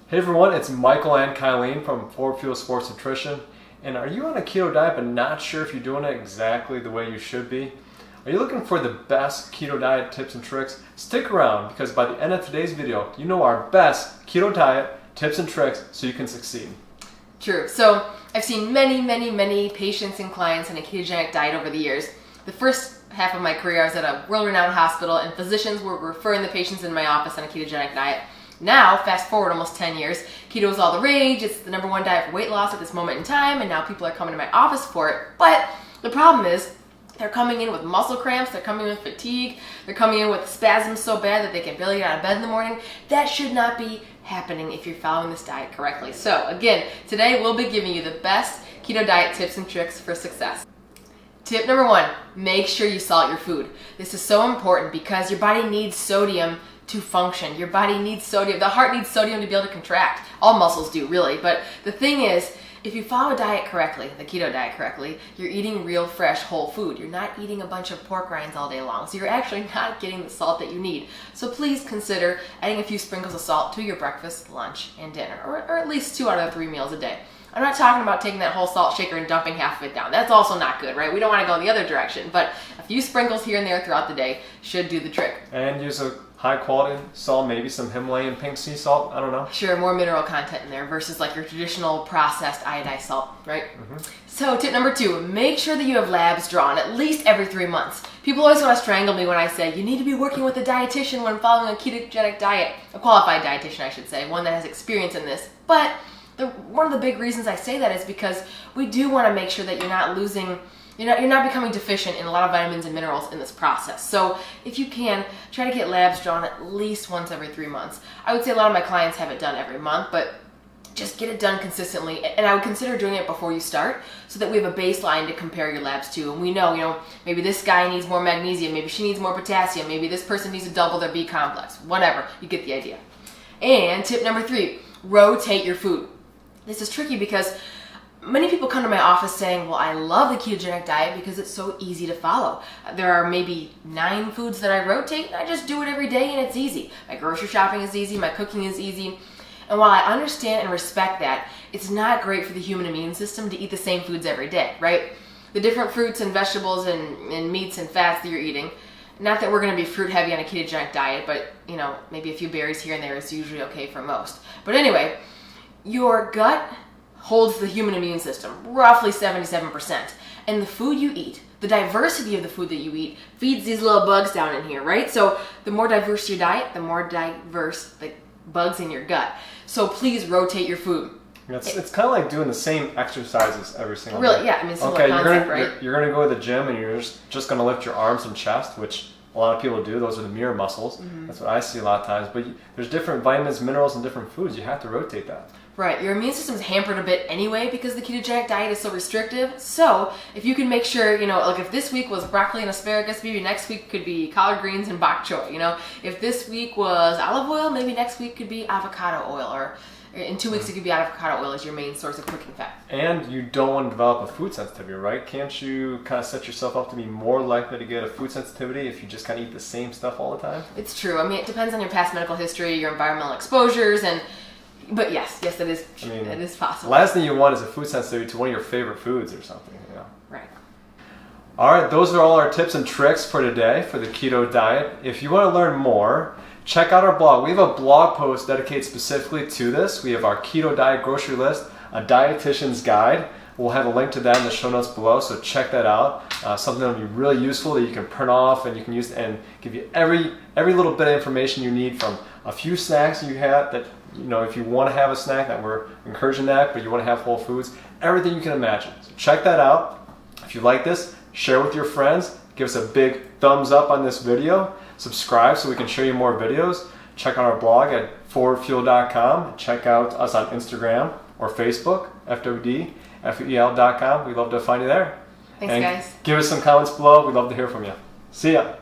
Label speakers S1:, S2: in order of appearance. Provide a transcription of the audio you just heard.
S1: Hey everyone, it's Michael and Kylene from FWDfuel Sports Nutrition. And are you on a keto diet but not sure if you're doing it exactly the way you should be? Are you looking for the best keto diet tips and tricks? Stick around because by the end of today's video, you know our best keto diet tips and tricks so you can succeed.
S2: True. So I've seen many patients and clients on a ketogenic diet over the years. The first half of my career, I was at a world-renowned hospital and physicians were referring the patients in my office on a ketogenic diet. Now, fast forward almost 10 years, keto is all the rage, it's the #1 diet for weight loss at this moment in time, and now people are coming to my office for it. But the problem is, they're coming in with muscle cramps, they're coming in with fatigue, they're coming in with spasms so bad that they can barely get out of bed in the morning. That should not be happening if you're following this diet correctly. So again, today we'll be giving you the best keto diet tips and tricks for success. Tip #1, make sure you salt your food. This is so important because your body needs sodium to function. Your body needs sodium. The heart needs sodium to be able to contract. All muscles do, really. But the thing is, if you follow a diet correctly, the keto diet correctly, you're eating real, fresh, whole food. You're not eating a bunch of pork rinds all day long. So you're actually not getting the salt that you need. So please consider adding a few sprinkles of salt to your breakfast, lunch, and dinner, or at least 2 out of 3 meals a day. I'm not talking about taking that whole salt shaker and dumping half of it down. That's also not good, right? We don't want to go in the other direction, but a few sprinkles here and there throughout the day should do the trick.
S1: And use a high quality salt, maybe some Himalayan pink sea salt, I don't know.
S2: Sure, more mineral content in there versus like your traditional processed iodized salt, right? So tip #2, make sure that you have labs drawn at least every 3 months. People always want to strangle me when I say you need to be working with a dietitian when following a ketogenic diet, a qualified dietitian I should say, one that has experience in this. But one of the big reasons I say that is because we do want to make sure that you're not losing, you're not becoming deficient in a lot of vitamins and minerals in this process. So if you can, try to get labs drawn at least once every 3 months. I would say a lot of my clients have it done every month, but just get it done consistently. And I would consider doing it before you start so that we have a baseline to compare your labs to. And we know, maybe this guy needs more magnesium, maybe she needs more potassium, maybe this person needs to double their B complex, whatever. You get the idea. And tip #3, rotate your food. This is tricky because many people come to my office saying, well, I love the ketogenic diet because it's so easy to follow. There are maybe 9 foods that I rotate, and I just do it every day and it's easy. My grocery shopping is easy, my cooking is easy. And while I understand and respect that, it's not great for the human immune system to eat the same foods every day, right? The different fruits and vegetables and meats and fats that you're eating, not that we're going to be fruit heavy on a ketogenic diet, but maybe a few berries here and there is usually okay for most. But anyway, your gut holds the human immune system, roughly 77%. And the food you eat, the diversity of the food that you eat, feeds these little bugs down in here, right? So the more diverse your diet, the more diverse the bugs in your gut. So please rotate your food.
S1: It's kind of like doing the same exercises every single day.
S2: Really, yeah, I mean, similar concept, right?
S1: You're going to go to the gym and you're just going to lift your arms and chest, which a lot of people do. Those are the mirror muscles. That's what I see a lot of times. But there's different vitamins, minerals, and different foods. You have to rotate that.
S2: Right, your immune system is hampered a bit anyway because the ketogenic diet is so restrictive. So if you can make sure, like if this week was broccoli and asparagus, maybe next week could be collard greens and bok choy. If this week was olive oil, maybe next week could be avocado oil, or in 2 weeks it could be avocado oil as your main source of cooking fat. And
S1: you don't want to develop a food sensitivity, right? Can't you kind of set yourself up to be more likely to get a food sensitivity if you just kind of eat the same stuff all the time?
S2: It's true. I mean, it depends on your past medical history, your environmental exposures, but yes, that is possible.
S1: Last thing you want is a food sensitivity to one of your favorite foods or something.
S2: Right.
S1: All right, those are all our tips and tricks for today for the keto diet. If you want to learn more, check out our blog. We have a blog post dedicated specifically to this. We have our keto diet grocery list, a dietitian's guide. We'll have a link to that in the show notes below, so check that out. Something that will be really useful that you can print off and you can use and give you every little bit of information you need, from a few snacks you have that, if you want to have a snack, that we're encouraging that, but you want to have whole foods, everything you can imagine. So check that out. If you like this, share with your friends. Give us a big thumbs up on this video. Subscribe so we can show you more videos. Check out our blog at FWDfuel.com. Check out us on Instagram or Facebook, FWDfuel.com. We'd love to find you there.
S2: Thanks, guys.
S1: Give us some comments below. We'd love to hear from you. See ya.